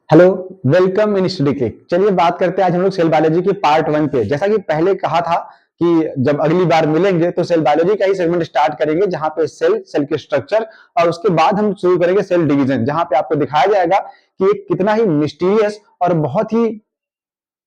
Hello, welcome in study click. चलिए बात करते हैं आज हम लोग सेल बायोलॉजी के पार्ट 1 पे। जैसा कि पहले कहा था कि जब अगली बार मिलेंगे तो सेल बायोलॉजी का ही सेगमेंट स्टार्ट करेंगे, जहां पे सेल के स्ट्रक्चर और उसके बाद हम शुरू करेंगे सेल डिवीजन, जहां पे आपको दिखाया जाएगा कि एक कितना ही मिस्टीरियस और बहुत ही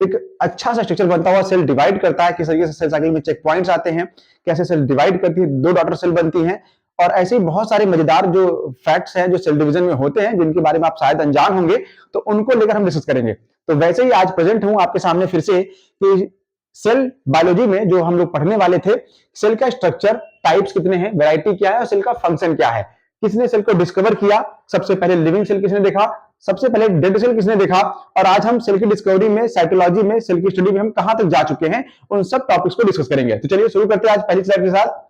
एक अच्छा सा स्ट्रक्चर बनता हुआ सेल डिवाइड करता है, किस तरीके से सेल साइकिल में चेक पॉइंट्स आते हैं, कैसे सेल डिवाइड करती है, दो डॉटर सेल बनती हैं, और ऐसे ही बहुत सारे मजेदार जो फैक्ट्स हैं जो सेल डिवीजन में होते हैं, जिनके बारे में आप शायद अनजान होंगे, तो उनको लेकर हम डिस्कस करेंगे। तो वैसे ही आज प्रेजेंट हूं आपके सामने फिर से कि सेल बायोलॉजी में जो हम लोग पढ़ने वाले थे, सेल का स्ट्रक्चर, टाइप्स कितने हैं, वैरायटी क्या है और सेल का फंक्शन क्या है, किसने सेल को डिस्कवर किया, सबसे पहले लिविंग सेल किसने देखा, सबसे पहले डेड सेल किसने देखा, और आज हम सेल की डिस्कवरी में, साइकोलॉजी में, सेल की स्टडी में हम कहां तक जा चुके हैं, उन सब टॉपिक्स को डिस्कस करेंगे। तो चलिए शुरू करते हैं आज पहली स्लाइड के साथ।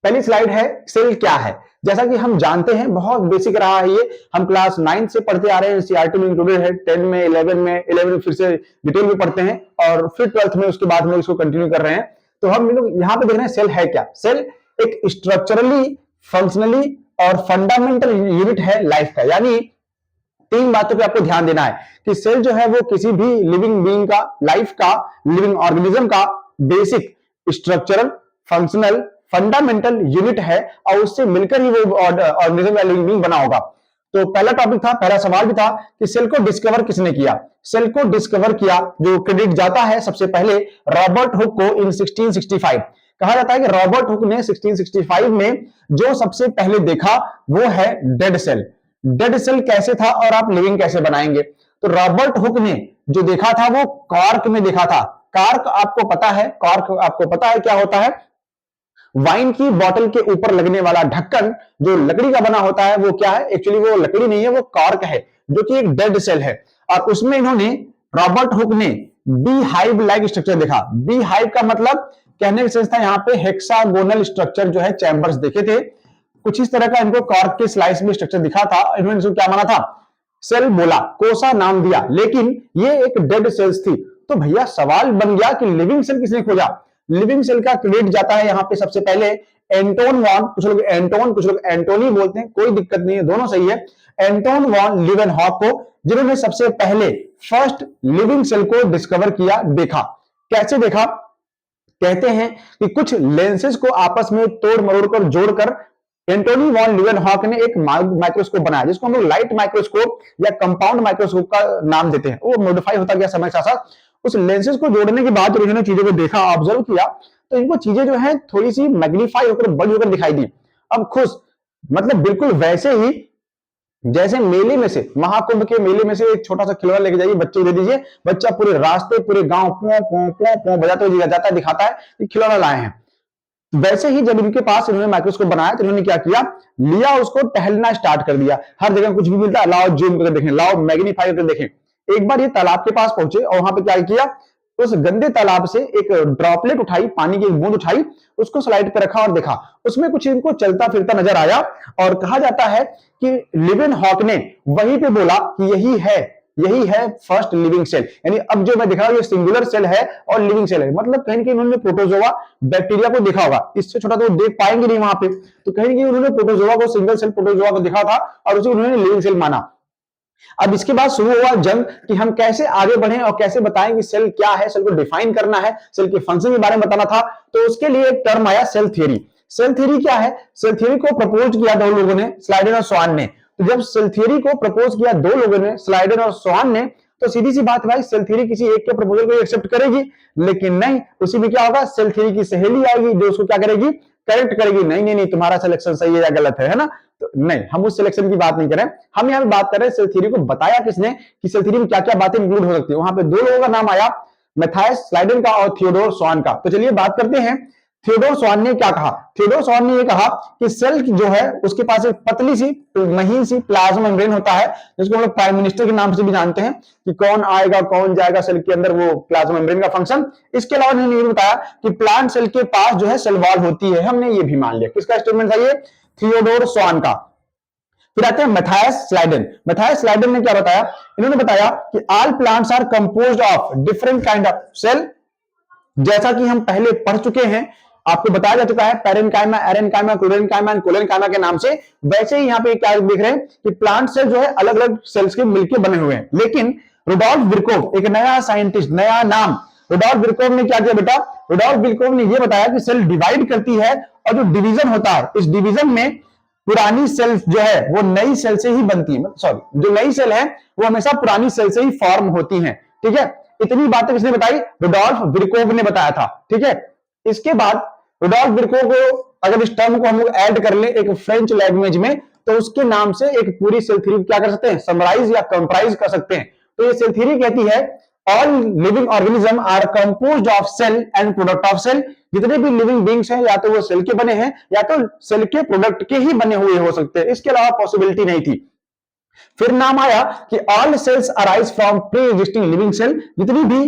पहली स्लाइड है सेल क्या है। जैसा कि हम जानते हैं, बहुत बेसिक रहा है ये, हम क्लास 9 से पढ़ते आ रहे हैं, सीआरटी में इंक्लूडेड है, 10 में, 11 में फिर से डिटेल में पढ़ते हैं, और फिर 12th में उसके बाद हम लोग इसको कंटिन्यू कर रहे हैं। तो हम लोग यहाँ पे देख रहे हैं सेल है क्या। सेल एक स्ट्रक्चरली, फंक्शनली और फंडामेंटल यूनिट है लाइफ का। यानी तीन बातों पे आपको ध्यान देना है कि सेल जो है वो किसी भी लिविंग बीइंग का, लाइफ का, लिविंग ऑर्गेनिज्म का basic structural, functional, fundamental unit है, और उससे मिलकर ही वो ऑर्गेनिज्म या लिविंग बीइंग बना होगा। तो पहला टॉपिक था, पहला सवाल भी था कि सेल को डिस्कवर किसने किया। सेल को डिस्कवर किया, जो क्रेडिट जाता है सबसे पहले रॉबर्ट हुक को इन 1665। कहा जाता है कि रॉबर्ट हुक ने 1665 में जो सबसे पहले देखा वो है डेड सेल। डेड सेल कैसे था और आप लिविंग कैसे बनाएंगे। तो रॉबर्ट हुक ने जो देखा था वो कॉर्क में देखा था। कॉर्क आपको पता है, कॉर्क आपको पता है क्या होता है। वाइन की बोतल के ऊपर लगने वाला ढक्कन जो लकड़ी का बना होता है, वो क्या है, एक्चुअली वो लकड़ी नहीं है, वो कॉर्क है, जो कि एक डेड सेल है। और उसमें इन्होंने, रॉबर्ट हुक ने बी हाइव लाइक स्ट्रक्चर देखा। बी हाइव का मतलब कहने की सेंस था यहाँ पे हेक्सागोनल स्ट्रक्चर जो है, चैम्बर्स देखे थे, कुछ इस तरह का इनको कॉर्क के स्लाइस में स्ट्रक्चर दिखा था। इन्होंने इसको क्या माना था, सेल बोला, कोसा नाम दिया, लेकिन ये एक डेड सेल्स थी। तो भैया सवाल बन गया कि लिविंग सेल किसने खोजा। लिविंग सेल का क्रेडिट जाता है यहां पे सबसे पहले एंटोन वॉन, कुछ लोग एंटोन, कुछ लोग एंटोनी बोलते हैं, कोई दिक्कत नहीं है, दोनों सही है, एंटोन वॉन लीवेनहॉक को, जिन्होंने सबसे पहले फर्स्ट लिविंग सेल को डिस्कवर किया, देखा। कैसे देखा, कहते हैं कि कुछ लेंसेज को आपस में तोड़ मरोड़ कर जोड़कर एंटोनी वॉन लीवेनहॉक ने एक माइक्रोस्कोप बनाया, जिसको हम लोग लाइट माइक्रोस्कोप या कंपाउंड माइक्रोस्कोप का नाम देते हैं। वो मॉडिफाई होता गया समय के साथ। उस लेंसेज को जोड़ने के बाद उन्होंने चीजों को देखा, ऑब्जर्व किया, तो इनको चीजें जो है थोड़ी सी मैग्नीफाई होकर, बड़ी होकर दिखाई दी। अब खुश, मतलब बिल्कुल वैसे ही जैसे मेले में से, महाकुंभ के मेले में से एक छोटा सा खिलौना लेके जाइए, बच्चे को दे दीजिए, बच्चा पूरे रास्ते, पूरे गांव पो पो पो पो बजाते हुए जाता है, दिखाता है कि खिलौना लाए हैं। वैसे ही जब इनके पास इन्होंने माइक्रोस्कोप बनाया, तो इन्होंने क्या किया, लिया उसको, टहलना स्टार्ट कर दिया। हर जगह कुछ भी मिलता है, लाओ जूम करके देखें, लाओ मैग्नीफाई करके देखें। एक बार ये तालाब के पास पहुंचे और वहां पे क्या किया, उस गंदे तालाब से एक ड्रॉपलेट उठाई, पानी की एक बूंद उठाई, उसको स्लाइड पर रखा और देखा, उसमें कुछ इनको चलता फिरता नजर आया। और कहा जाता है कि लीवेनहॉक ने वहीं पे बोला कि यही है फर्स्ट लिविंग सेल। यानी अब जो मैं दिखा रहा हूं, ये सिंगुलर सेल है और लिविंग सेल है, मतलब कहीं ना कहीं उन्होंने प्रोटोजोआ, बैक्टीरिया को देखा होगा, इससे छोटा तो देख पाएंगे नहीं वहां पे, तो कहीं ना कहीं उन्होंने प्रोटोजोआ को, सिंगल सेल प्रोटोजोआ को देखा था और उसे उन्होंने लिविंग सेल माना। अब इसके बाद शुरू हुआ जंग कि हम कैसे आगे बढ़े और कैसे बताएं कि सेल क्या है, सेल को डिफाइन करना है, सेल के फंक्शन के बारे में बताना था। तो उसके लिए एक टर्म आया, सेल थ्योरी। सेल थ्योरी क्या है, सेल थ्योरी को प्रपोज किया दो लोगों ने, स्लाइडन और स्वान ने। तो जब सेल थ्योरी को प्रपोज किया दो लोगों ने, स्लाइडन और स्वान ने, तो सीधी सी बात भाई, सेल थ्योरी किसी एक के प्रपोजल को एक्सेप्ट करेगी, लेकिन नहीं, उसी में क्या होगा, सेल थ्योरी की सहेली आएगी जो उसको क्या करेगी, करेक्ट करेगी, नहीं नहीं नहीं तुम्हारा सिलेक्शन सही है या गलत है ना। तो नहीं, हम उस सिलेक्शन की बात नहीं कर रहे हैं, हम यहाँ पे बात कर रहे हैं सेल थ्योरी को बताया किसने, कि सेल थ्योरी में क्या क्या बातें इंक्लूड हो सकती है। वहां पे दो लोगों का नाम आया, मैथायस स्लाइडन का और थियोडोर स्वान का। तो चलिए बात करते हैं, थियोडोर स्वान ने क्या कहा। थियोडोर स्वान ने ये कहा कि सेल जो है उसके पास एक पतली सी, महीन सी प्लाज्मा मेम्ब्रेन होता है, जिसको हम लोग प्राइम मिनिस्टर के नाम से भी जानते हैं, कि कौन आएगा कौन जाएगा सेल के अंदर, वो प्लाज्मा मेम्ब्रेन का फंक्शन। इसके अलावा उन्होंने ये बताया कि प्लांट सेल के पास जो है सेल वॉल होती है, हमने ये भी मान लिया। किसका स्टेटमेंट था ये, थियोडोर स्वान का। फिर आते हैं मैथायस स्लाइडन। मैथायस स्लाइडन ने क्या बताया, इन्होंने बताया कि all plants are composed of different kind of cell. जैसा कि हम पहले पढ़ चुके हैं, आपको बताया जा चुका है parenchyma, aerenchyma, chlorenchyma and collenchyma के नाम से। वैसे ही यहाँ पे क्या देख रहे हैं कि प्लांट सेल जो है अलग अलग सेल्स के मिलकर बने हुए हैं। लेकिन रुडोल्फ विर्कोव, एक नया साइंटिस्ट, नया नाम, रुडोल्फ विर्कोव ने क्या किया बेटा, रुडोल्फ विर्कोव ने यह बताया कि सेल डिवाइड करती है और जो डिवीजन होता है, इस डिवीजन में पुरानी सेल जो है वो नई सेल से ही बनती है, सॉरी जो नई सेल है वो हमेशा पुरानी सेल से ही फॉर्म होती है। ठीक है, इतनी बातें किसने बताई, रुडोल्फ विर्कोव ने बताया था। ठीक है, इसके बाद रुडोल्फ विर्कोव को अगर इस टर्म को हम लोग ऐड कर ले एक फ्रेंच लैंग्वेज में, तो उसके नाम से एक पूरी सेल थ्योरी क्या कर सकते हैं, समराइज या कंप्राइज कर सकते हैं। तो ये सेल थ्योरी कहती है all living organism are composed of cell and product of cell. जितने भी लिविंग बींग्स हैं या तो वो सेल के बने हैं या तो सेल के प्रोडक्ट के ही बने हुए हो सकते हैं, इसके अलावा पॉसिबिलिटी नहीं थी। फिर नाम आया कि all cells arise from pre existing living cell. जितनी भी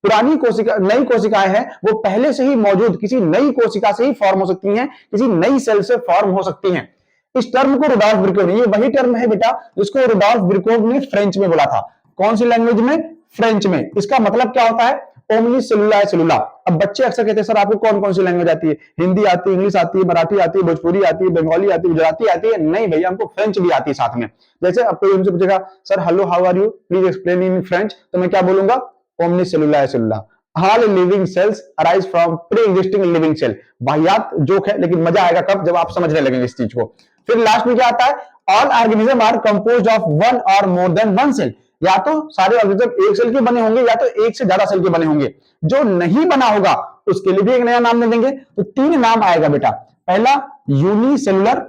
पुरानी कोशिका, नई कोशिकाएं हैं वो पहले से ही मौजूद किसी नई कोशिका से ही फॉर्म हो सकती हैं, किसी नई सेल से फॉर्म हो सकती हैं। इस टर्म को रुडोल्फ विर्कोव ने, ये वही टर्म है बेटा जिसको रुडोल्फ विर्कोव ने फ्रेंच में बोला था। कौन सी लैंग्वेज में, फ्रेंच में। इसका मतलब क्या होता है, ओमनी सेलुला सेलुला। अब बच्चे अक्सर कहते हैं सर आपको कौन कौन सी लैंग्वेज आती है, हिंदी आती है, इंग्लिश आती है, मराठी आती है, भोजपुरी आती है, बंगाली आती है, गुजराती आती है। नहीं भैया, हमको फ्रेंच भी आती है साथ में। जैसे अब कोई उनसे पूछेगा sir hello how are you, please explain in French, तो मैं क्या बोलूंगा, ओमनी सेलुला सेलुला। All living cells arise from pre existing living cell. वाहियात जोक है लेकिन मजा आएगा कब, जब आप समझने लगेंगे इस चीज को। फिर लास्ट में क्या आता है, all organism are composed of one और मोर देन वन सेल। या तो सारे ऑर्गेनिज्म एक सेल के बने होंगे या तो एक से ज्यादा सेल के बने होंगे। जो नहीं बना होगा उसके लिए भी एक नया नाम दे देंगे। तो तीन नाम आएगा बेटा। पहला यूनिसेलुलर,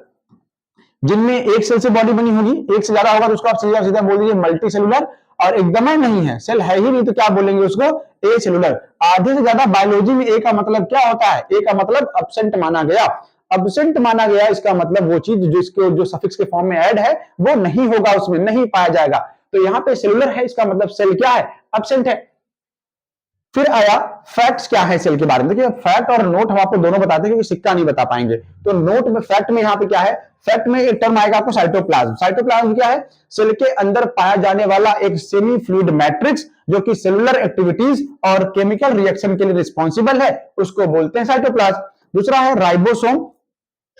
जिनमें एक सेल से बॉडी बनी होगी, एक से ज्यादा होगा तो उसको आप सीधा सीधा बोल दीजिए मल्टी सेलुलर। और एकदम ही नहीं है, सेल है ही नहीं तो क्या बोलेंगे उसको, ए सेलुलर। आधे से ज्यादा बायोलॉजी में ए का मतलब क्या होता है, ए का मतलब अब्सेंट माना गया। अब्सेंट माना गया इसका मतलब वो चीज जिसको जो सफिक्स के फॉर्म में ऐड है वो नहीं होगा, उसमें नहीं पाया जाएगा। तो यहां पे सेलुलर है, इसका मतलब सेल क्या है, अब्सेंट है। फिर आया फैक्ट्स क्या है सेल के बारे में। देखिए फैक्ट और नोट हम आपको दोनों बताते हैं क्योंकि सिक्का नहीं बता पाएंगे। तो नोट में, फैक्ट में यहां पे क्या है, फैक्ट में एक टर्म आएगा आपको साइटोप्लाज्म। साइटोप्लाज्म क्या है, सेल के अंदर पाया जाने वाला एक सेमी फ्लूइड मैट्रिक्स जो कि सेलुलर एक्टिविटीज और केमिकल रिएक्शन के लिए रिस्पॉन्सिबल है, उसको बोलते हैं साइटोप्लाज्म। दूसरा है राइबोसोम।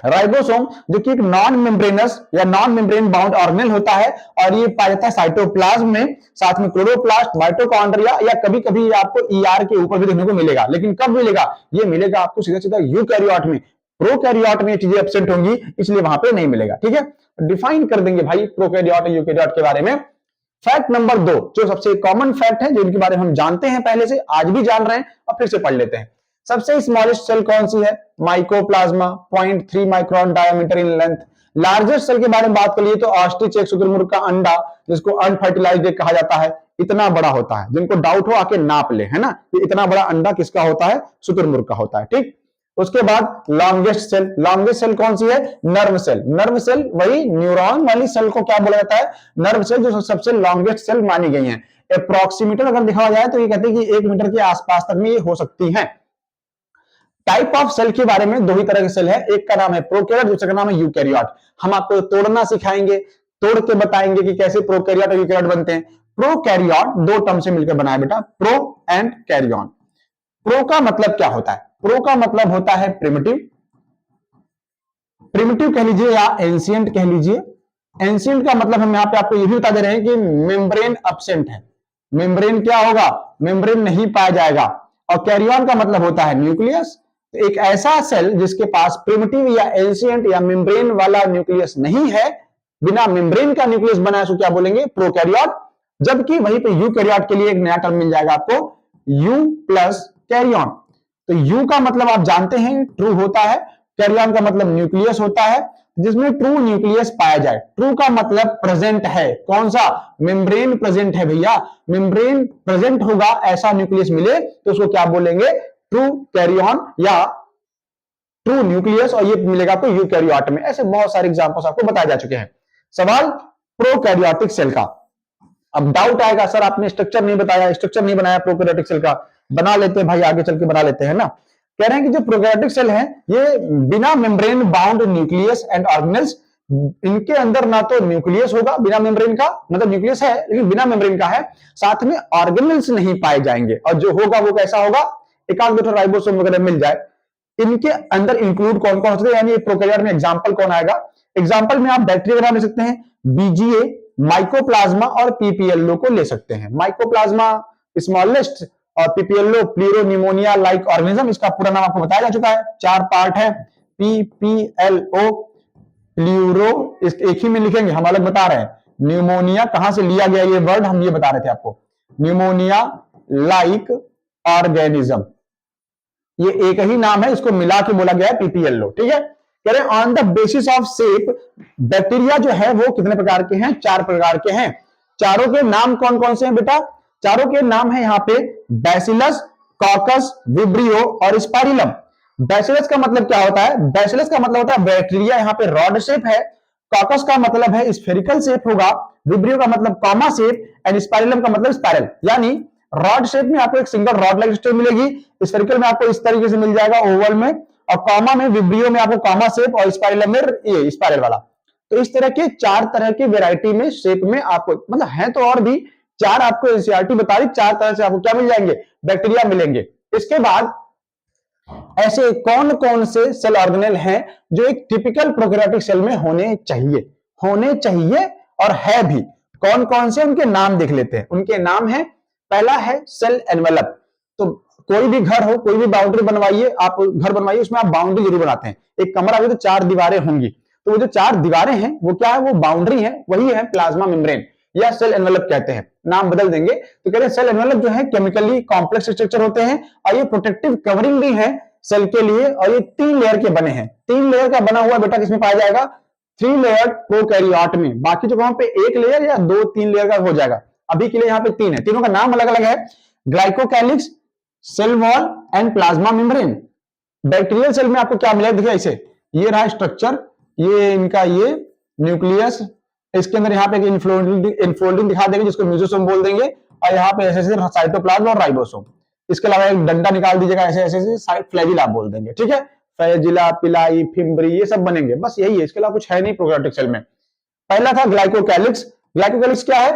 राइबोसोम जो कि एक नॉन मेम्ब्रेनस या नॉन मेम्ब्रेन बाउंड ऑर्गेनेल होता है और ये पाया जाता है साइटोप्लाज्म में। साथ में क्लोरोप्लास्ट, माइटोकॉन्ड्रिया या कभी कभी आपको ईआर के ऊपर भी देखने को मिलेगा। लेकिन कब मिलेगा, ये मिलेगा आपको सीधा सीधा यूकैरियोट में। प्रोकैरियोट में चीजें एब्सेंट होंगी इसलिए वहां पे नहीं मिलेगा। ठीक है, डिफाइन कर देंगे भाई प्रोकैरियोट और यूकैरियोट के बारे में। फैक्ट नंबर 2 जो सबसे कॉमन फैक्ट है, जिनके बारे में हम जानते हैं पहले से, आज भी जान रहे हैं और फिर से पढ़ लेते हैं। सबसे स्मॉलेस्ट सेल कौन सी है, mycoplasma, 0.3 micron diameter in length. Largest cell के बारे में बात कर लिए तो ऑस्ट्रिच एक शुतुरमुर्ग का अंडा, जिसको अनफर्टिलाइज्ड एग कहा जाता है, इतना बड़ा होता है। जिनको डाउट हो आके नाप ले, है ना, कि इतना बड़ा अंडा किसका होता है, शुतुरमुर्ग का होता है। ठीक, उसके बाद लॉन्गेस्ट सेल। लॉन्गेस्ट सेल कौन सी है, नर्व सेल। नर्व सेल वही न्यूरॉन वाली सेल को क्या बोला जाता है, नर्व सेल, जो सबसे लॉन्गेस्ट सेल मानी गई है। अप्रोक्सीमेटर अगर दिखाया जाए तो ये कहते हैं कि 1 मीटर के आसपास तक में ये हो सकती है। टाइप ऑफ सेल के बारे में 2 ही तरह के सेल है, एक का नाम है प्रोकैरियोट, दूसरे का नाम है यूकैरियोट। हम आपको तोड़ना सिखाएंगे, तोड़ के बताएंगे कि कैसे प्रोकैरियोट और यूकैरियोट बनते हैं। प्रोकैरियोट 2 टर्म से मिलकर बना है बेटा, प्रो एंड कैरियन। प्रो का मतलब क्या होता है, प्रो का मतलब होता है प्रिमिटिव। प्रिमिटिव कह लीजिए या एंशिएंट कह लीजिए। एंशिएंट का मतलब हम यहां पे आपको ये भी बता दे रहे हैं कि मेम्ब्रेन अब्सेंट है। मेम्ब्रेन क्या होगा, मेम्ब्रेन नहीं पाया जाएगा। और कैरियन का मतलब होता है न्यूक्लियस। एक ऐसा सेल जिसके पास प्रिमिटिव या एंशिएंट या मेम्ब्रेन वाला न्यूक्लियस नहीं है, बिना मेम्ब्रेन का न्यूक्लियस बना है, तो क्या बोलेंगे, प्रोकैरियोट। जबकि वहीं पे यूकैरियोट के लिए एक नया टर्म मिल जाएगा आपको, यू प्लस कैरियन। तो यू का मतलब आप जानते हैं ट्रू होता है, कैरियन का मतलब न्यूक्लियस होता है, जिसमें ट्रू न्यूक्लियस पाया जाए। ट्रू का मतलब प्रेजेंट है, कौन सा, मेम्ब्रेन प्रेजेंट है भैया। मेम्ब्रेन प्रेजेंट होगा ऐसा न्यूक्लियस मिले तो उसको क्या बोलेंगे, ट्रू कैरियन या ट्रू न्यूक्लियस, और ये मिलेगा आपको यूकैरियोट में। ऐसे बहुत सारे एग्जांपल्स आपको बताए जा चुके हैं। सवाल प्रोकैरियोटिक सेल का। अब डाउट आएगा सर आपने स्ट्रक्चर नहीं बताया, स्ट्रक्चर नहीं बनाया प्रोकैरियोटिक सेल का। बना लेते हैं भाई, आगे चल के बना लेते हैं ना। कह रहे हैं कि जो प्रोकैरियोटिक सेल है ये बिना membrane bound nucleus and organelles, इनके अंदर ना तो न्यूक्लियस होगा बिना मेम्ब्रेन का, मतलब न्यूक्लियस है लेकिन बिना मेम्ब्रेन का है, साथ में ऑर्गेनेल्स नहीं पाए जाएंगे। और जो होगा वो कैसा होगा, एक आध दो राइबोसोम वगैरह मिल जाए। इनके अंदर इंक्लूड कौन कौन होते हैं, यानी प्रोकैरियोट में एग्जांपल कौन आएगा? एग्जांपल में आप बैक्टीरिया का नाम ले सकते हैं, बीजीए, माइकोप्लाज्मा और पीपीएलओ को ले सकते हैं। माइकोप्लाज्मा स्मॉलेस्ट और पीपीएलओ प्लूरोनिमोनिया लाइक ऑर्गेनिज्म, इसका पूरा नाम आपको बताया जा चुका है, 4 पार्ट है। पीपीएलओ प्लूरो, एक ही में लिखेंगे, हम अलग बता रहे हैं। न्यूमोनिया कहां से लिया गया ये वर्ड, हम ये बता रहे थे आपको, न्यूमोनिया लाइक ऑर्गेनिज्म, ये एक ही नाम है, इसको मिला के बोला गया है पीपीएलओ, ठीक है। कह रहे on the basis of shape, bacteria जो है वो कितने प्रकार के हैं? 4 प्रकार के हैं। चारों के नाम कौन कौन से हैं बेटा? चारों के नाम है यहाँ पे बैसिलस, कॉकस, विब्रियो और स्पाइरिलम। बैसिलस का मतलब क्या होता है? बैसिलस का मतलब होता है बैक्टीरिया यहाँ पे रॉड शेप है, कॉकस का मतलब है स्फेरिकल शेप होगा, विब्रियो का मतलब कॉमा शेप एंड स्पाइरिलम का मतलब स्पाइरल। यानी रॉड शेप में आपको एक सिंगल रॉड लाइक स्ट्रक्चर मिलेगी, स्फेरिकल में आपको इस तरीके से मिल जाएगा ओवल में, और कॉमा में, विब्रियो में आपको कॉमा शेप और स्पाइरल में ये स्पाइरल वाला। तो इस तरह के 4 तरह की वैरायटी में शेप में आपको मतलब है तो और भी 4 आपको एनसीईआरटी बता रही, 4 तरह से आपको क्या मिल जाएंगे? बैक्टीरिया मिलेंगे। इसके बाद ऐसे कौन कौन से सेल ऑर्गेनेल हैं जो एक टिपिकल प्रोकैरियोटिक सेल में होने चाहिए और है भी। कौन कौन से, उनके नाम देख लेते हैं। उनके नाम है, पहला है सेल एनवेलप। तो कोई भी घर हो, कोई भी बाउंड्री बनवाइए, आप घर बनवाइए, उसमें आप बाउंड्री जरूर बनाते हैं। एक कमरा है तो 4 दीवारें होंगी, तो वो जो 4 दीवारें हैं वो क्या है? वो बाउंड्री है, वही है प्लाज्मा मेम्ब्रेन या सेल एनवेलप कहते हैं। नाम बदल देंगे तो कह रहे हैं सेल एनवेलप जो है केमिकली कॉम्प्लेक्स स्ट्रक्चर होते हैं और ये प्रोटेक्टिव कवरिंग भी है सेल के लिए, और ये 3 लेयर के बने हैं। 3 लेयर का बना हुआ बेटा किसमें पाया जाएगा? 3 लेयर प्रोकैरियोट में। बाकी जो वहां पे 1 लेयर या 2-3 लेयर का हो जाएगा, अभी के लिए यहाँ पे 3 है। तीनों का नाम अलग अलग है, glycocalyx, cell wall and plasma membrane. Bacterial cell में आपको क्या मिलेगा? देखिए ऐसे, ये रहा स्ट्रक्चर, ये इनका ये न्यूक्लियस, इसके अंदर यहाँ पे इनफोल्डिंग दिखा देंगे जिसको म्यूजोसोम बोल देंगे, और यहाँ पे ऐसे ऐसे साइटोप्लाज्म और राइबोसोम। इसके अलावा एक डंडा निकाल दीजिएगा, ऐसे ऐसे साइड फ्लैजिला बोल देंगे, ठीक है। फ्लैजिला, पिलाई, फिम्बरी, ये सब बनेंगे, बस यही है, इसके अलावा कुछ है नहीं प्रोकैरियोटिक सेल में। पहला था ग्लाइकोकैलिक्स। ग्लाइकोकैलिक्स क्या है?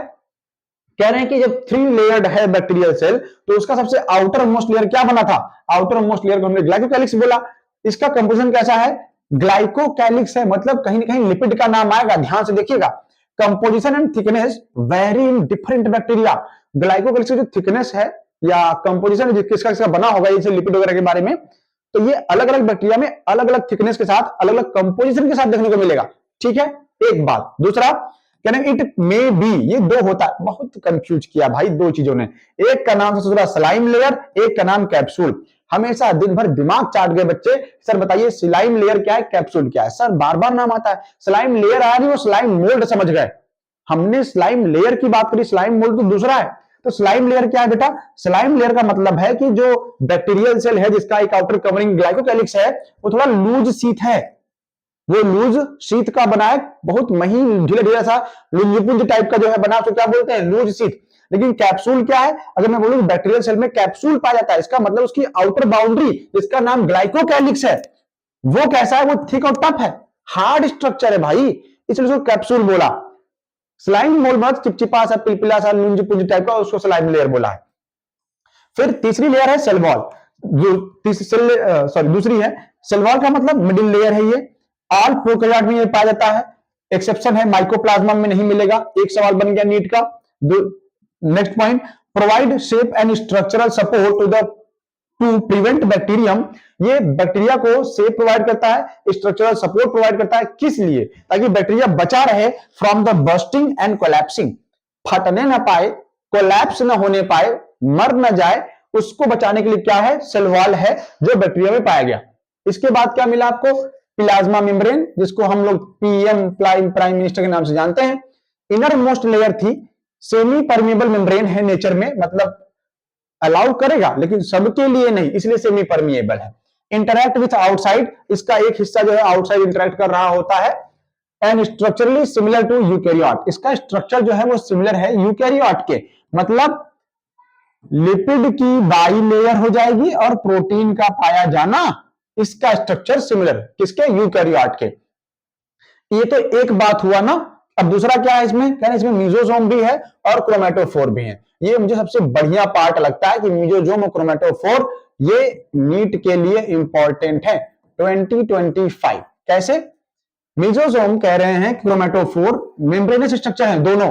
कह रहे हैं कि जब 3 लेयर्ड है बैक्टीरियल सेल तो उसका सबसे आउटर मोस्ट लेयर क्या बना था? आउटर मोस्ट लेयर को हमने ग्लाइकोकैलिक्स बोला। इसका कंपोजिशन कैसा है? ग्लाइकोकैलिक्स है, मतलब कहीं ना कहीं लिपिड का नाम आएगा, ध्यान से देखिएगा। Composition and thickness very in different bacteria. Glycocalyx की जो थिकनेस है या कंपोजिशन किसका किसका बना होगा, जैसे लिपिड वगैरह के बारे में, तो ये अलग अलग बैक्टीरिया में अलग अलग थिकनेस के साथ, अलग अलग कंपोजिशन के साथ देखने को मिलेगा, ठीक है। एक बात। दूसरा, इट मे बी, ये 2 होता है, बहुत कंफ्यूज किया भाई 2 चीजों ने। एक का नाम सोच रहा स्लाइम लेयर, एक का नाम कैप्सूल। हमेशा दिन भर दिमाग चाट गए बच्चे, सर बताइए स्लाइम लेयर क्या है, कैप्सूल क्या है? सर बार बार नाम आता है, स्लाइम लेयर आया नहीं, वो स्लाइम मोल्ड समझ गए। हमने स्लाइम लेयर की बात करी, स्लाइम मोल्ड तो दूसरा है। तो स्लाइम लेयर क्या है बेटा? स्लाइम लेयर का मतलब है कि जो बैक्टीरियल सेल है जिसका एक आउटर कवरिंग ग्लाइकोकैलिक्स है, वो थोड़ा लूज शीट है, वो लूज शीट का बना है, बहुत महीन ढीला ढीला सा लुंजपुंज टाइप का जो है बना, उसको क्या बोलते हैं? Loose sheet. लेकिन कैप्सूल क्या है? अगर मैं बोलूं बैक्टीरियल सेल में कैप्सूल पाया जाता है, इसका मतलब उसकी आउटर बाउंड्री जिसका नाम ग्लाइकोकैलिक्स है, वो कैसा है? वो थिक और टफ है, हार्ड स्ट्रक्चर है भाई, इसलिए उसको कैप्सूल बोला। स्लाइम मोल्ड मतलब चिपचिपा सा, पिलपिला सा, लुंजपुंज टाइप का, उसको स्लाइम लेयर बोला है। फिर तीसरी लेयर है सेल वॉल। दूसरी है सेल वॉल का मतलब मिडिल लेयर है, ये ऑल प्रोकैरियोट में ये पाया जाता है, एक्सेप्शन है माइकोप्लाज्मा में नहीं मिलेगा। एक सवाल बन गया नीट का। Next point, provide shape and structural support to prevent bacterium. ये बैक्टीरिया को शेप प्रोवाइड करता है, स्ट्रक्चरल सपोर्ट प्रोवाइड करता है, किस लिए? ताकि बैक्टीरिया बचा रहे from the bursting and collapsing, फटने ना पाए, कोलैप्स ना होने पाए, मर ना जाए, उसको बचाने के लिए क्या है? सेल वॉल है जो बैक्टीरिया में पाया गया। इसके बाद क्या मिला आपको? प्लाज्मा मेम्ब्रेन, जिसको हम लोग पीएम प्राइम मिनिस्टर के नाम से जानते हैं। इनर मोस्ट लेयर थी, सेमी परमेबल मेम्ब्रेन है नेचर में, मतलब अलाउ करेगा लेकिन सबके लिए नहीं, इसलिए सेमी परमिएबल है। इंटरैक्ट विथ आउटसाइड, इसका एक हिस्सा जो है आउटसाइड इंटरैक्ट कर रहा होता है। And structurally similar to eukaryote, इसका स्ट्रक्चर जो है वो सिमिलर है यूकैरियोट के, मतलब लिपिड की बाई लेयर हो जाएगी और प्रोटीन का पाया जाना, इसका स्ट्रक्चर सिमिलर किसके? यूकैरियोट के। ये तो एक बात हुआ ना। अब दूसरा क्या है इसमें? कहना इसमें म्यूजोसोम भी है और क्रोमेटोफोर भी है। ये मुझे सबसे बढ़िया पार्ट लगता है कि म्यूजोसोम और क्रोमेटोफोर ये नीट के लिए इंपॉर्टेंट है 2025। कैसे? मेसोसोम कह रहे हैं क्रोमेटोफोर मेम्ब्रेनस स्ट्रक्चर है दोनों।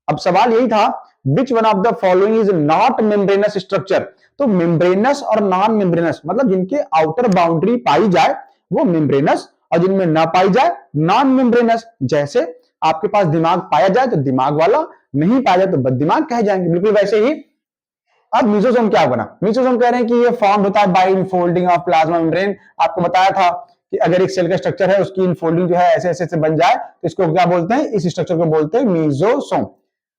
अब सवाल यही था which one of the following is not membranous structure. तो मेम्ब्रेनस और नॉन मेम्ब्रेनस मतलब जिनके आउटर बाउंड्री पाई जाए वो मेम्ब्रेनस और जिनमें ना पाई जाए नॉन मेम्ब्रेनस। जैसे आपके पास दिमाग पाया जाए तो दिमाग वाला, नहीं पाया जाए तो बददिमाग कहे जाएंगे, बिल्कुल वैसे ही। अब मेसोसोम क्या बना? मेसोसोम कह रहे हैं कि ये फॉर्म होता है by infolding of plasma membrane. आपको बताया था कि अगर एक सेल का स्ट्रक्चर है उसकी इनफोल्डिंग जो है ऐसे ऐसे से बन जाए तो इसको क्या बोलते हैं? इस स्ट्रक्चर को बोलते हैं मेसोसोम।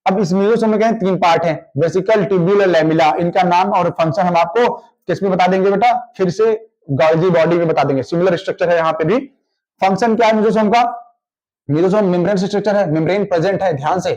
अब इस मेसोसोम में क्या है? 3 पार्ट हैं, वेसिकल, ट्यूब्यूल, लैमेला। इनका नाम और फंक्शन हम आपको किसमें बता देंगे बेटा? फिर से गॉल्जी बॉडी में बता देंगे। सिमिलर स्ट्रक्चर है यहाँ पे भी। फंक्शन क्या है मेसोसोम का? मेसोसोम मेम्ब्रेन स्ट्रक्चर है, मेम्ब्रेन प्रेजेंट है, ध्यान से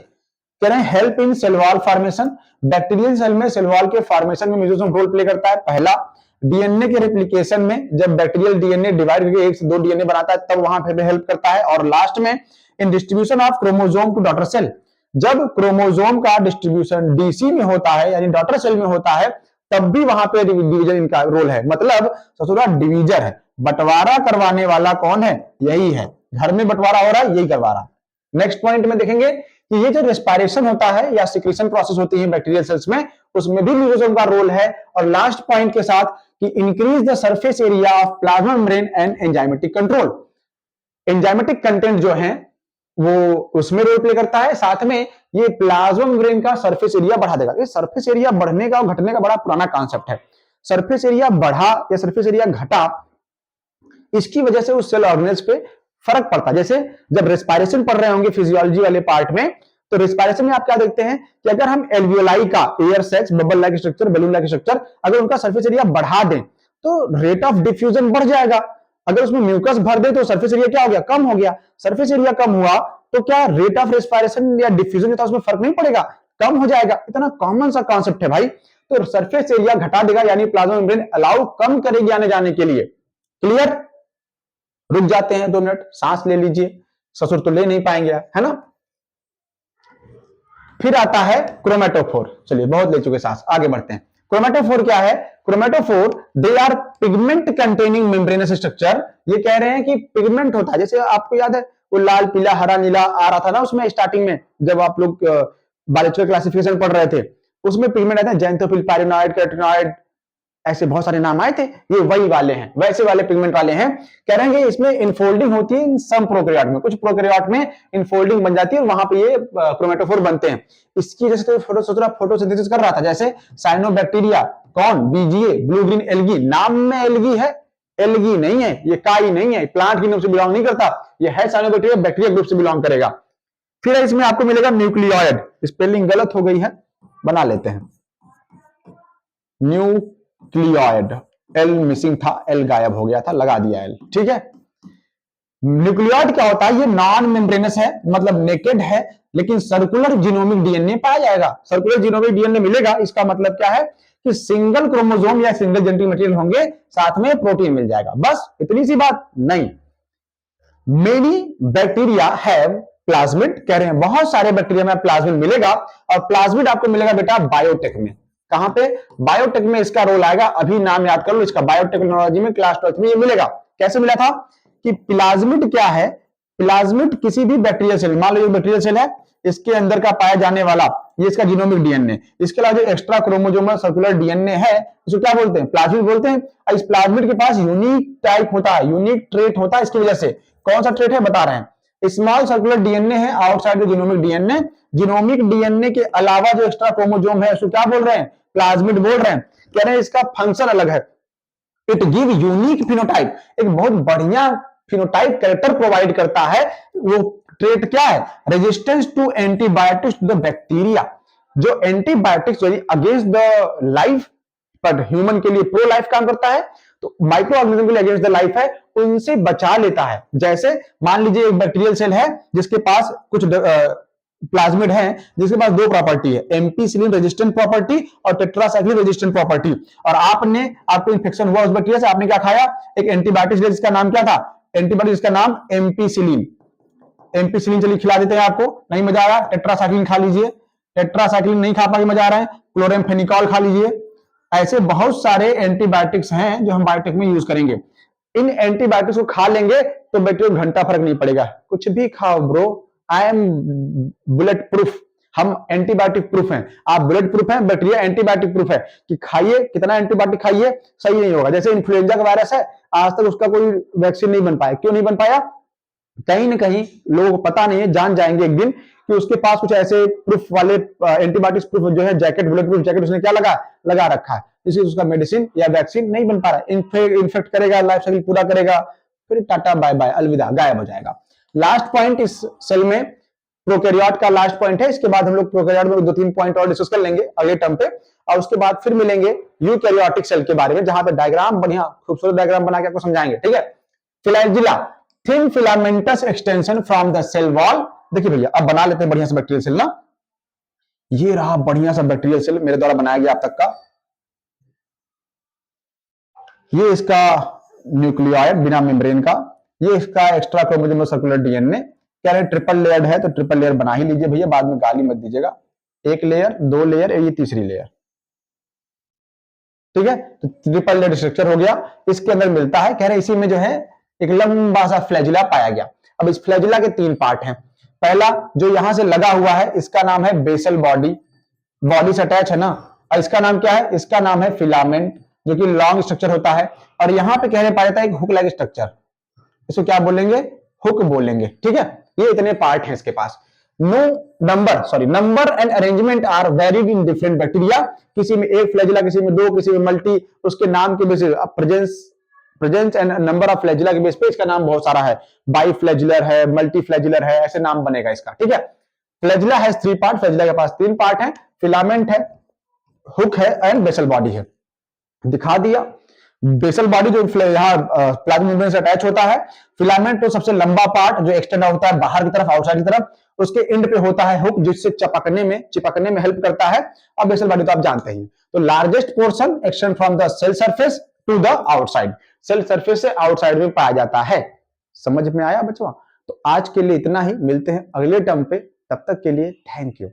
कह रहे हैं। Help in cell wall formation, bacterial cell में सेल वॉल के फॉर्मेशन में मेसोसोम रोल प्ले करता है। पहला, डीएनए के रेप्लिकेशन में, जब बैक्टीरियल डीएनए डिवाइड करके 1 से 2 डीएनए बनाता है तब वहां पे हेल्प करता है। और लास्ट में in distribution of chromosome to daughter cell, जब क्रोमोसोम का डिस्ट्रीब्यूशन डीसी में होता है यानी डॉटर सेल में होता है तब भी वहां पे डिवीजन इनका रोल है। मतलब ससुरा डिवीजर है, बंटवारा करवाने वाला कौन है? यही है। घर में बंटवारा हो रहा है, यही करवा रहा। नेक्स्ट पॉइंट में देखेंगे कि ये जो रेस्पिरेशन होता है या सिक्रेशन प्रोसेस होती है बैक्टीरियल सेल्स में, उसमें भी मेसोसोम का रोल है। और लास्ट पॉइंट के साथ कि increase the surface area of plasma membrane and enzymatic control. Enzymatic content जो है वो उसमें रोल प्ले करता है। साथ में ये प्लाज्मा मेम्ब्रेन का सरफेस एरिया बढ़ा देगा। ये सरफेस एरिया बढ़ने का और घटने का बड़ा पुराना कॉन्सेप्ट है। सरफेस एरिया बढ़ा या सरफेस एरिया घटा, इसकी वजह से उस सेल ऑर्गेनेल्स पे फर्क पड़ता है। जैसे जब रेस्पिरेशन पढ़ रहे होंगे फिजियोलॉजी वाले पार्ट में, तो रेस्पिरेशन में आप क्या देखते हैं कि अगर हम एल्वियोलाई का air sacs, bubble like structure, balloon like structure, अगर उनका सरफेस एरिया बढ़ा दें तो रेट ऑफ डिफ्यूजन बढ़ जाएगा। अगर उसमें म्यूकस भर दे तो सरफेस एरिया क्या हो गया? कम हो गया। सरफेस एरिया कम हुआ तो क्या रेट ऑफ रेस्पिरेशन या डिफ्यूजन था उसमें फर्क नहीं पड़ेगा? कम हो जाएगा। इतना कॉमन सा कॉन्सेप्ट है भाई। तो सरफेस एरिया घटा देगा यानी प्लाज्मा मेम्ब्रेन अलाउ कम करेगी आने जाने के लिए। क्लियर? रुक जाते हैं 2 मिनट, सांस ले लीजिए, ससुर तो ले नहीं पाएंगे, है ना। फिर आता है क्रोमेटोफोर। चलिए बहुत ले चुके सांस, आगे बढ़ते हैं। क्रोमेटोफोर क्या है? Chromatophore they are pigment containing membranous structure. ये कह रहे हैं कि पिगमेंट होता है, जैसे आपको याद है वो लाल, पीला, हरा, नीला आ रहा था ना उसमें स्टार्टिंग में जब आप लोग बायोलॉजिकल क्लासिफिकेशन पढ़ रहे थे, उसमें पिगमेंट आते हैं, जेंथोफिल, पैरिनॉइड, कैरोटीनॉइड, ऐसे बहुत सारे नाम आए थे। ये वही वाले हैं, वैसे वाले पिगमेंट वाले हैं। कह रहे हैं कि इसमें इनफोल्डिंग होती है इन सम प्रोकैरियोट में, कुछ प्रोकैरियोट में इनफोल्डिंग बन जाती है और वहां पे ये क्रोमेटोफोर बनते हैं। इसकी वजह से फोटोसिंथेसिस कर रहा था। जैसे साइनोबैक्टीरिया, कौन? BGA, blue green algae. नाम में एल्गी है, एल्गी नहीं है, ये काई नहीं है, प्लांट किंगडम से बिलोंग नहीं करता। ये है साइनोबैक्टीरिया, बैक्टीरिया ग्रुप से बिलोंग करेगा। फिर इसमें आपको मिलेगा न्यूक्लियोइड। स्पेलिंग गलत हो गई है, बना लेते हैं। न्यूक्लियोइड, एल मिसिंग था, एल गायब हो गया था, लगा दिया एल, ठीक है। न्यूक्लियोइड क्या होता है? ये नॉन मेम्ब्रेनस है, मतलब नेकेड है, लेकिन सर्कुलर जीनोमिक डीएनए पाया जाएगा। सर्कुलर जीनोमिक डीएनए मिलेगा, इसका मतलब क्या है कि सिंगल क्रोमोसोम या सिंगल जेनेटिक मटेरियल होंगे, साथ में प्रोटीन मिल जाएगा। बस इतनी सी बात नहीं। मेनी बैक्टीरिया हैव प्लाज्मिड, कह रहे हैं बहुत सारे बैक्टीरिया में प्लाज्मिड मिलेगा। और प्लाज्मिड आपको मिलेगा बेटा बायोटेक में। कहां पे? बायोटेक में इसका रोल आएगा। अभी नाम याद कर लो इसका, बायोटेक्नोलॉजी में क्लास 12 में ये मिलेगा। कैसे मिला था कि प्लाज्मिड क्या है? प्लाज्मिड किसी भी बैक्टीरियल सेल, मान लो ये बैक्टीरियल सेल है, इसके अंदर का पाया जाने वाला ये इसका जीनोमिक डीएनए, इसके अलावा जो एक्स्ट्रा क्रोमोसोमल सर्कुलर डीएनए है इसको क्या बोलते हैं? प्लाज्मिड बोलते हैं। इस प्लाज्मिड के पास यूनिक टाइप होता है, यूनिक ट्रेट होता है। इसकी वजह से कौन सा ट्रेट है बता रहे हैं। स्मॉल सर्कुलर डीएनए है outside the genomic DNA. Genomic DNA के अलावा जो एक्स्ट्रा क्रोमोसोम है उसको क्या बोल रहे हैं? प्लाज्मिड बोल रहे हैं। कह रहे हैं इसका फंक्शन अलग है। इट गिव यूनिक फिनोटाइप, एक बहुत बढ़िया फिनोटाइप कैरेक्टर प्रोवाइड करता है। वो ट्रेट क्या है? Resistance to antibiotics to the bacteria. जो एंटीबायोटिक्स अगेंस्ट द लाइफ, पर ह्यूमन के लिए प्रो लाइफ काम करता है, तो माइक्रो ऑर्गेनिज्म के लिए अगेंस्ट द लाइफ है, उनसे बचा लेता है। जैसे मान लीजिए एक बैक्टीरियल सेल है जिसके पास कुछ प्लाज्मिड है, जिसके पास 2 प्रॉपर्टी है, एम्पीसिलिन रेजिस्टेंट प्रॉपर्टी और टेट्रासाइक्लिन रेजिस्टेंट प्रॉपर्टी। और आपको इन्फेक्शन हुआ उस बैक्टीरिया से, आपने क्या खाया? एक एंटीबायोटिक जिसका नाम क्या था? एंटीबायोटिक जिसका नाम एम्पीसिलिन। एम्पीसिलिन चलिए खिला देते हैं आपको, नहीं मजा आ रहा टेट्रासाइक्लिन खा लीजिए। टेट्रासाइक्लिन नहीं खा पाए, मजा आ रहा है क्लोरेमफेनिकॉल खा लीजिए। ऐसे बहुत सारे एंटीबायोटिक्स हैं जो हम बायोटेक में यूज करेंगे। इन एंटीबायोटिक्स को खा लेंगे तो बैक्टीरिया को घंटा फर्क नहीं पड़ेगा, कुछ भी खाओ bro, I am bullet proof, हम एंटीबायोटिक प्रूफ हैं। आप बुलेट प्रूफ हैं, बैक्टीरिया एंटीबायोटिक प्रूफ है कि खाइए, कितना एंटीबायोटिक खाइए सही नहीं होगा। जैसे इन्फ्लुएंजा का वायरस है, आज तक उसका कोई वैक्सीन नहीं बन पाया। क्यों नहीं बन पाया? कहीं ना कहीं लोगों को पता नहीं है, जान जाएंगे एक दिन कि उसके पास कुछ ऐसे प्रूफ वाले एंटीबायोटिक्स प्रूफ जो है जैकेट, बुलेट प्रूफ जैकेट उसने क्या लगा रखा है, इसलिए उसका मेडिसिन या वैक्सीन नहीं बन पा रहा है। इन्फेक्ट करेगा, लाइफ साइकिल पूरा करेगा, फिर टाटा बाय बाय, अलविदा, गायब हो जाएगा। लास्ट पॉइंट इस सेल में प्रोकैरियोट का लास्ट पॉइंट है। इसके बाद हम लोग प्रोकैरियोट में 2-3 पॉइंट और डिस्कस कर लेंगे अगले टर्म पे, और उसके बाद फिर मिलेंगे यूकैरियोटिक सेल के बारे में, जहां पे डायग्राम बढ़िया खूबसूरत डायग्राम बना के आपको समझाएंगे, ठीक है। Flagella, thin filamentous extension from the cell wall. देखिए भैया, अब बना लेते हैं बढ़िया सा बैक्टीरियल सेल ना। ये रहा बढ़िया सा बैक्टीरियल सेल मेरे द्वारा बनाया गया अब तक का। ये इसका न्यूक्लियोइड बिना मेम्ब्रेन का, ये इसका एक्स्ट्रा क्रोमोसोमल सर्कुलर डीएनए। कह रहे ट्रिपल लेयर्ड है तो ट्रिपल लेयर बना ही लीजिए भैया, बाद में गाली मत दीजिएगा। एक लेयर, दो लेयर, ये तीसरी लेयर, ठीक है। तो ट्रिपल लेयर स्ट्रक्चर हो गया। इसके अंदर मिलता है, कह रहे इसी में जो है एक लंबा सा फ्लैजिला पाया गया। अब इस फ्लैजिला के 3 पार्ट हैं। पहला जो यहां से लगा हुआ है इसका नाम है बेसल बॉडी, बॉडी से अटैच है ना। और इसका नाम क्या है? इसका नाम है फिलामेंट, जो कि लॉन्ग स्ट्रक्चर होता है। और यहां पे कहने पाया जाता है एक हुक लाइक स्ट्रक्चर, इसको क्या बोलेंगे? हुक बोलेंगे, ठीक है। ये इतने पार्ट हैं इसके पास। Number and arrangement are varied in different bacteria. किसी में एक फ्लैजिला, किसी में 2, किसी में मल्टी, उसके नाम के basis presence and number of flagella के बेस पे इसका नाम बहुत सारा है। बाई फ्लैजिलर है, मल्टी फ्लैजिलर है, ऐसे नाम बनेगा इसका, ठीक है। फ्लैजिला हैज 3 पार्ट, फ्लैजिला के पास 3 पार्ट है, फिलामेंट है, हुक है एंड बेसल बॉडी है। दिखा दिया। बेसल बॉडी जो यहाँ प्लाज्मा मेम्ब्रेन से अटैच होता है। फिलामेंट तो सबसे लंबा पार्ट जो एक्सटेंड होता है बाहर की तरफ, आउटसाइड की तरफ। उसके एंड पे होता है हुक, जिससे चिपकने में हेल्प करता है। और बेसल बॉडी तो आप जानते ही। तो largest portion extend from the cell surface to the outside, cell surface से आउटसाइड में पाया जाता है। समझ में आया बच्चों? तो आज के लिए इतना ही, मिलते हैं अगले टर्म पे, तब तक के लिए थैंक यू।